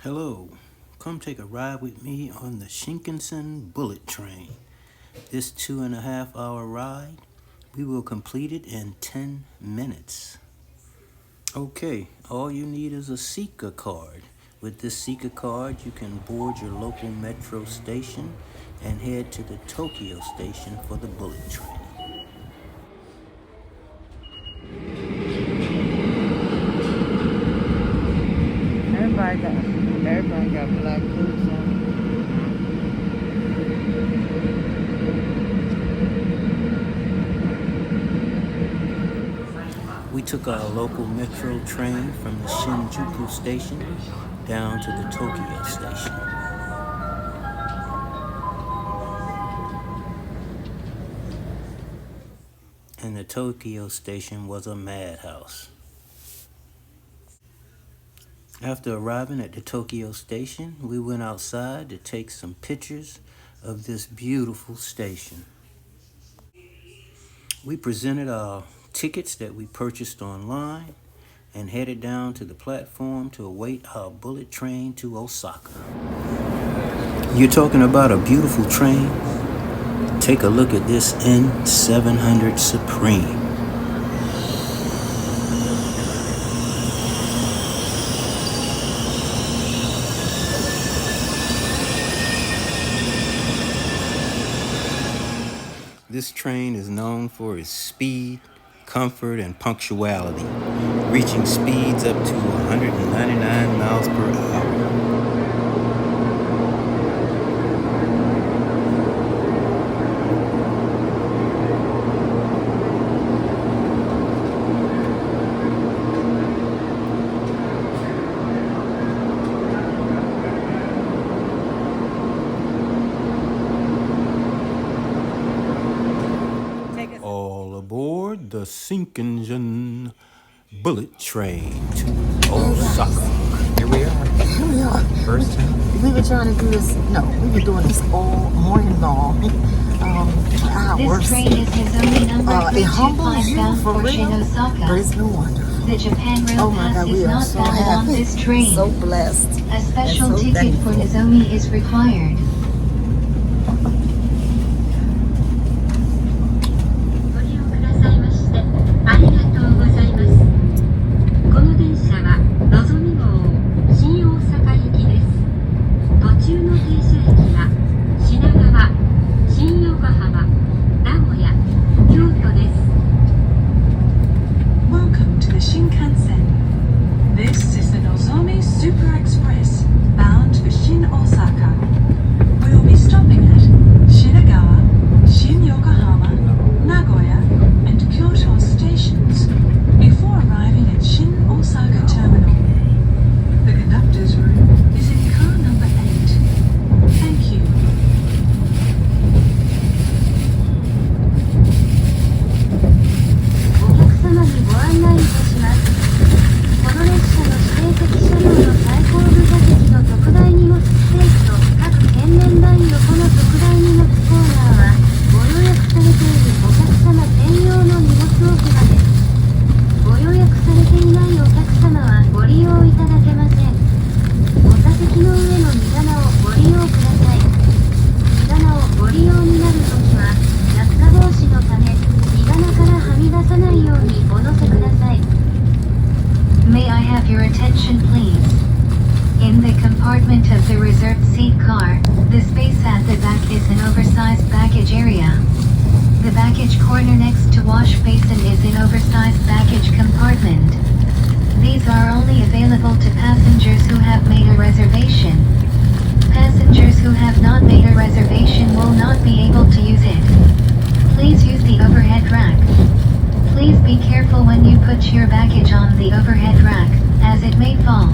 Hello, come take a ride with me on the Shinkansen bullet train. This 2.5 hour ride, we will complete it in 10 minutes. Okay, all you need is a Sika card. With this Sika card, you can board your local metro station and head to the Tokyo station for the bullet train. Everybody got black boots on. We took our local metro train from the Shinjuku station down to the Tokyo station. And the Tokyo station was a madhouse. After arriving at the Tokyo station, we went outside to take some pictures of this beautiful station. We presented our tickets that we purchased online and headed down to the platform to await our bullet train to Osaka. You're talking about a beautiful train? Take a look at this N700 Supreme. This train is known for its speed, comfort, and punctuality, reaching speeds up to 199 miles per hour. All aboard the Shinkansen bullet train to Osaka. Here we are. First time. We were trying to do this. No, we were doing this all morning long. Hours. This train is Nozomi number It humbles 325 you bound for for real, Osaka. but it's no wonder. The Japan Rail Oh my Pass God, we is are not so valid on happy, this train. so blessed. A special and so ticket thankful. for Nozomi is required. ご利用くださいましてありがとうございます。この電車はのぞみ号新大阪行きです。途中の停車駅は品川、新横浜、名古屋、京都です。 Welcome to the Shinkansen. This is the Nozomi Super Express bound for Shin Osaka. We will be stopping at Shinagawa, Shin Yokohama, Nagoya, and Kyoto stations before arriving at Shin Osaka Terminal. The conductor's room is in car number 8. Thank you. お客様にご案内いたします。この列車の指定席車両の最後部座席の特大荷物スペースと各県面台横の特大荷物コーナーはご予約されているお客様専用の荷物置き場です。ご予約されていないお客様はご利用いただけません。お座席の上の荷棚をご利用ください。荷棚をご利用になるときは落下防止のため荷棚からはみ出さないようにお乗せください。 May I have your attention, please? In the compartment of the reserved seat car, the space at the back is an oversized baggage area. The baggage corner next to wash basin is an oversized baggage compartment. These are only available to passengers who have made a reservation. Passengers who have not made a reservation will not be able to use it. Please use the overhead rack. Please be careful when you put your baggage on the overhead rack, as it may fall.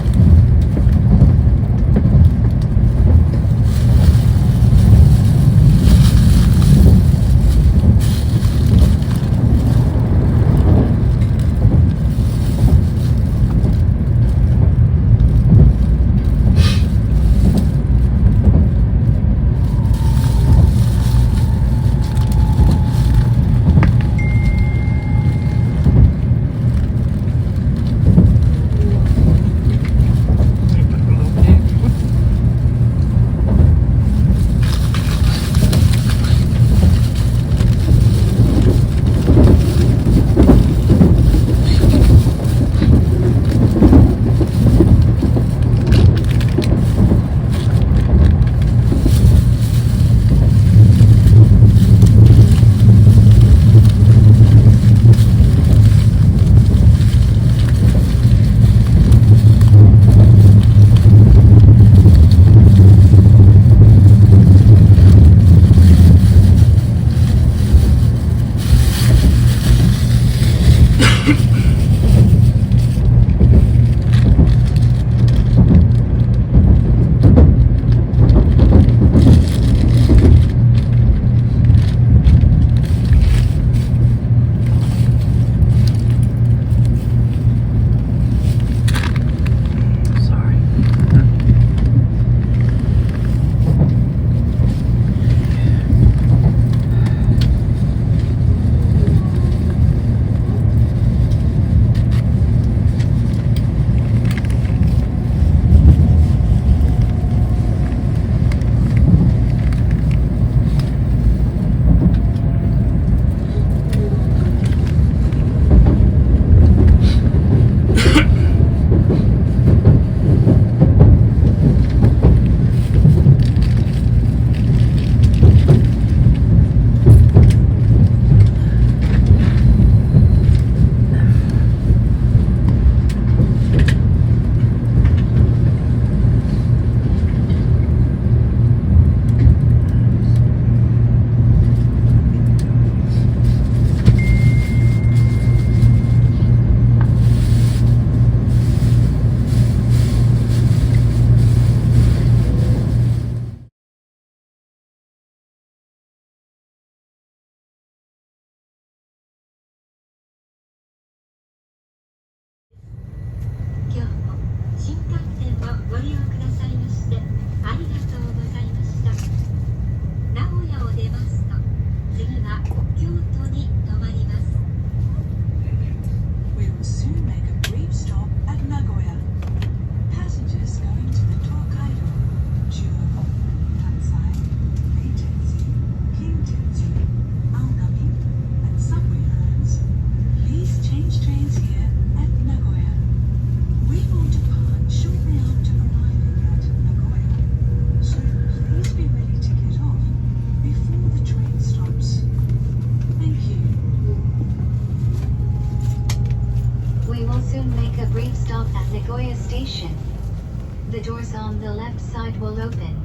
The doors on the left side will open.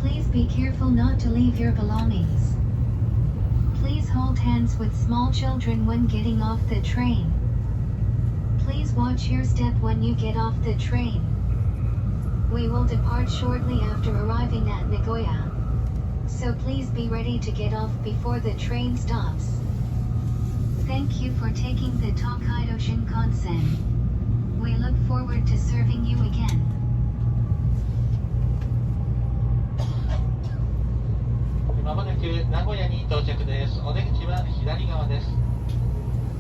Please be careful not to leave your belongings. Please hold hands with small children when getting off the train. Please watch your step when you get off the train. We will depart shortly after arriving at Nagoya. So please be ready to get off before the train stops. Thank you for taking the Tokaido Shinkansen. We look forward to serving you again. まもなく名古屋に到着です。お出口は左側です。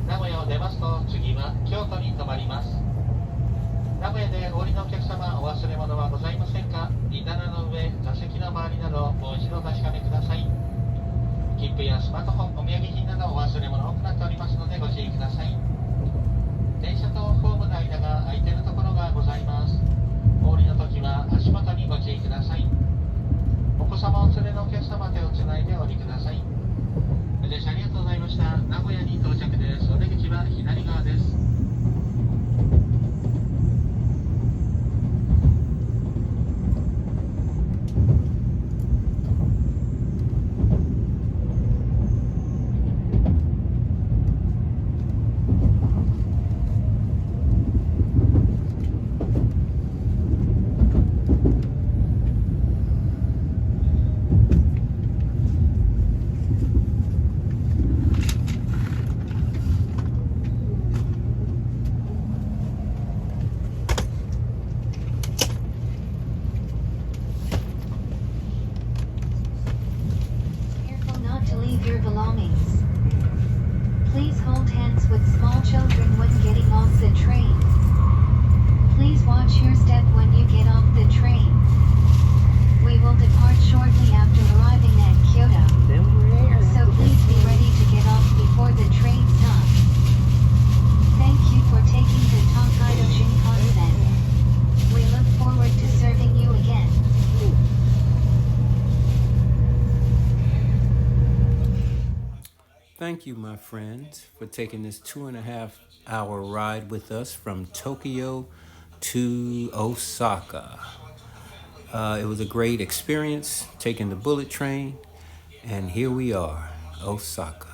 名古屋を出ますと次は京都に停まります。名古屋でお降りのお客様、お忘れ物はございませんか？荷棚の上、座席の周りなどもう一度確かめください。切符やスマートフォン、お土産品などお忘れ物多くなっておりますのでご注意ください。電車とホームの間が空いているところがございます。お降りの時は足元にご注意ください。お子様を連れのお客様、手をつないでお降りください。電車ありがとうございました。名古屋に到着です。お出口は左側です。Careful not to leave your belongings. Please hold hands with small children when getting off the train. Please watch your step when you get off the train. We will depart shortly after arriving at Kyoto. So please be ready to get off before the train stops. Thank you for taking the Tokaido Shinkansen. We look forward to serving you again. Thank you, my friends, for taking this 2.5-hour ride with us from Tokyo to Osaka. It was a great experience taking the bullet train, and here we are, Osaka.